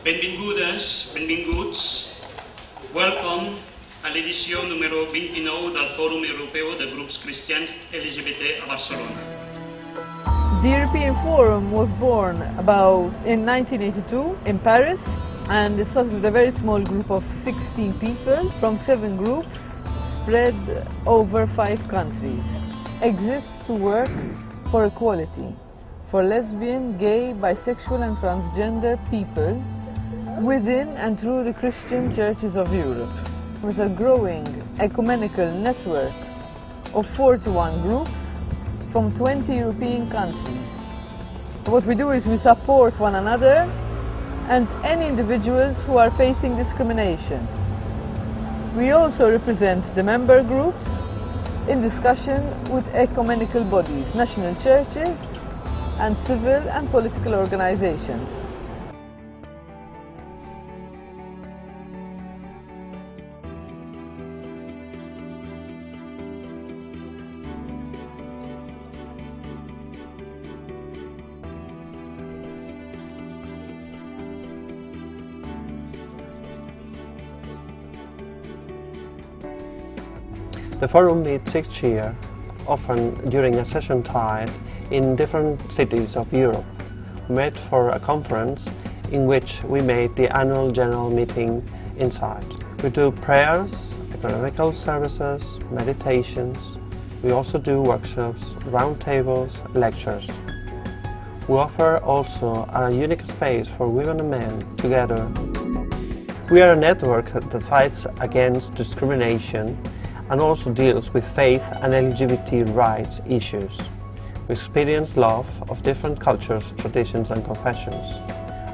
Benvingudes, benvinguts. Welcome a l'edició número 29 del Fòrum Europeu de Grups Cristians LGBT a Barcelona. The European Forum was born in 1982 in Paris, and it started with a very small group of 16 people from 7 groups spread over 5 countries. Exists to work for equality for lesbian, gay, bisexual and transgender people within and through the Christian churches of Europe. With a growing ecumenical network of 41 groups from 20 European countries. What we do is we support one another and any individuals who are facing discrimination. We also represent the member groups in discussion with ecumenical bodies, national churches and civil and political organizations. The forum meets each year, often during a session tide, in different cities of Europe. We met for a conference in which we made the annual general meeting inside. We do prayers, ecumenical services, meditations. We also do workshops, roundtables, lectures. We offer also a unique space for women and men together. We are a network that fights against discrimination and also deals with faith and LGBT rights issues. We experience love of different cultures, traditions and confessions.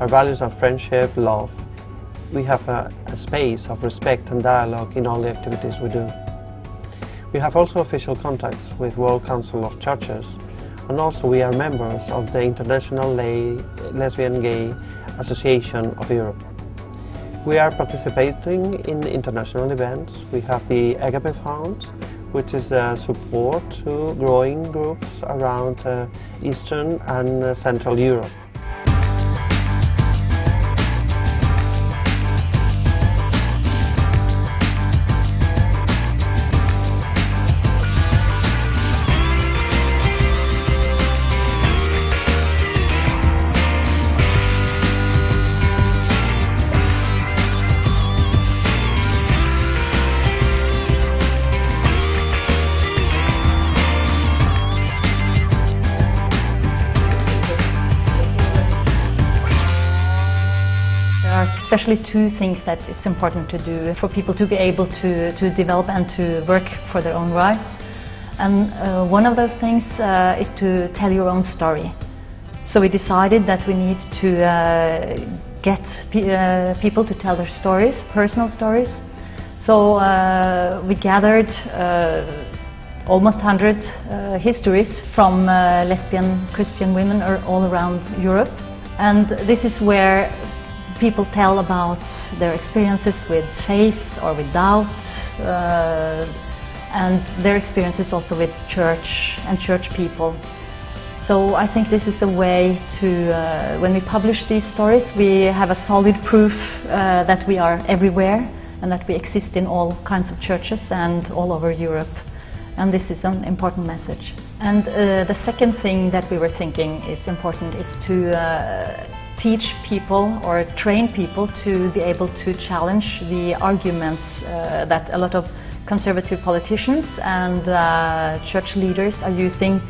Our values are friendship, love. We have a space of respect and dialogue in all the activities we do. We have also official contacts with World Council of Churches, and also we are members of the International Lesbian Gay Association of Europe. We are participating in international events. We have the LGBT Fund, which is support to growing groups around Eastern and Central Europe. Especially 2 things that it's important to do for people to be able to develop and to work for their own rights. And one of those things is to tell your own story. So we decided that we need to get people to tell their stories, personal stories. So we gathered almost 100 histories from lesbian Christian women all around Europe. And this is where people tell about their experiences with faith or with doubt, and their experiences also with church and church people. So I think this is a way to, when we publish these stories, we have a solid proof that we are everywhere and that we exist in all kinds of churches and all over Europe. And this is an important message. And the second thing that we were thinking is important is to teach people or train people to be able to challenge the arguments that a lot of conservative politicians and church leaders are using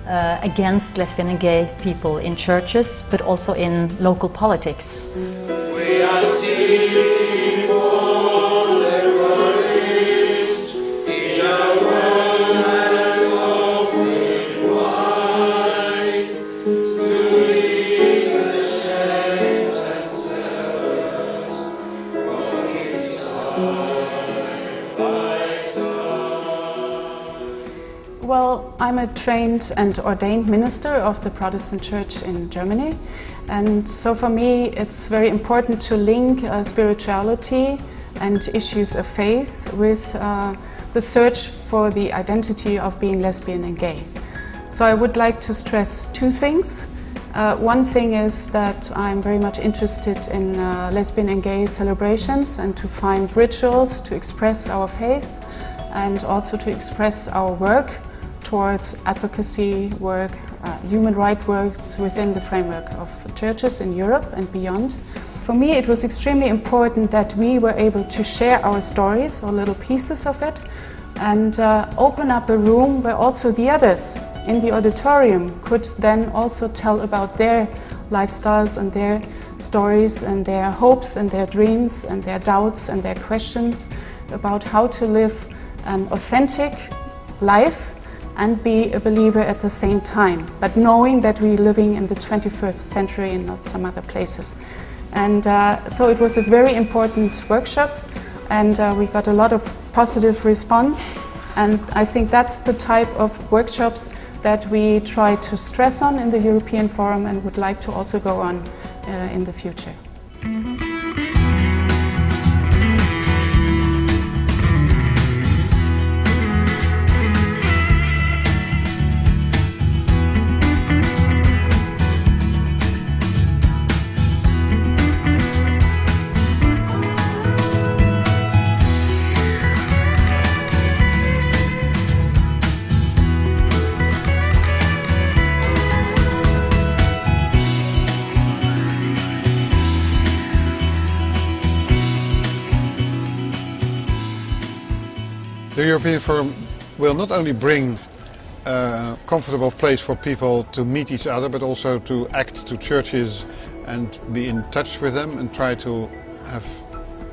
against lesbian and gay people in churches, but also in local politics. We are seeking for the courage in a world that's open wide to leave the shames and cells, walking side by side. Well, I'm a trained and ordained minister of the Protestant Church in Germany, and so for me it's very important to link spirituality and issues of faith with the search for the identity of being lesbian and gay. So I would like to stress 2 things. One thing is that I'm very much interested in lesbian and gay celebrations and to find rituals to express our faith and also to express our work towards advocacy work, human rights works within the framework of churches in Europe and beyond. For me, it was extremely important that we were able to share our stories or little pieces of it and open up a room where also the others in the auditorium could then also tell about their lifestyles and their stories and their hopes and their dreams and their doubts and their questions about how to live an authentic life and be a believer at the same time, but knowing that we're living in the 21st century and not some other places. And so it was a very important workshop, and we got a lot of positive response, and I think that's the type of workshops that we try to stress on in the European Forum and would like to also go on in the future. The European Forum will not only bring a comfortable place for people to meet each other, but also to act to churches and be in touch with them and try to have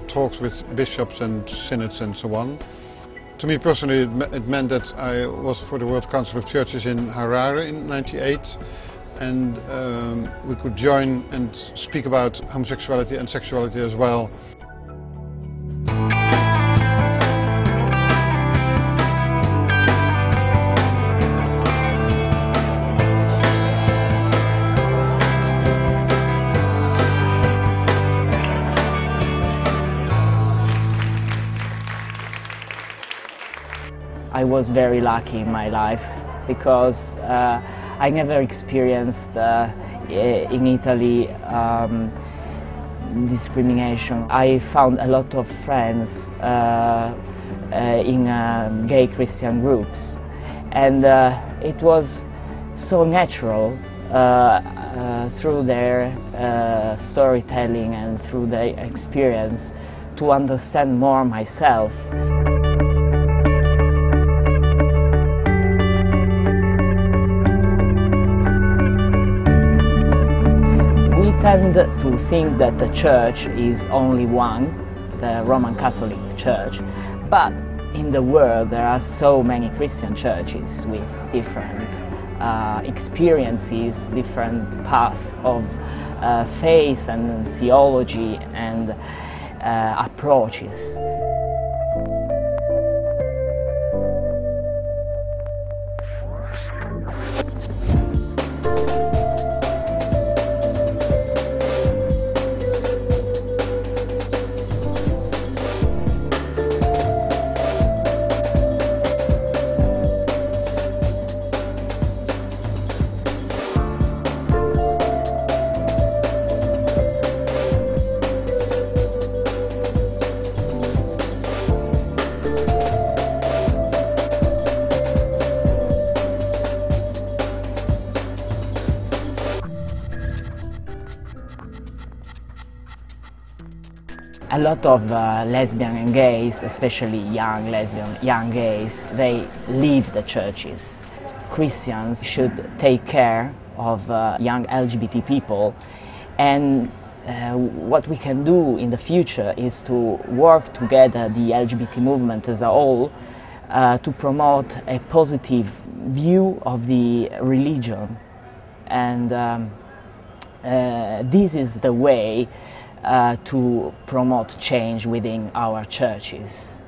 talks with bishops and synods and so on. To me personally, it meant that I was for the World Council of Churches in Harare in '98, and we could join and speak about homosexuality and sexuality as well. I was very lucky in my life because I never experienced in Italy discrimination. I found a lot of friends in gay Christian groups, and it was so natural through their storytelling and through their experience to understand more myself. We tend to think that the church is only one, the Roman Catholic Church, but in the world there are so many Christian churches with different experiences, different paths of faith and theology and approaches. A lot of lesbian and gays, especially young lesbian, young gays, they leave the churches. Christians should take care of young LGBT people, and what we can do in the future is to work together, the LGBT movement as a whole, to promote a positive view of the religion, and this is the way to promote change within our churches.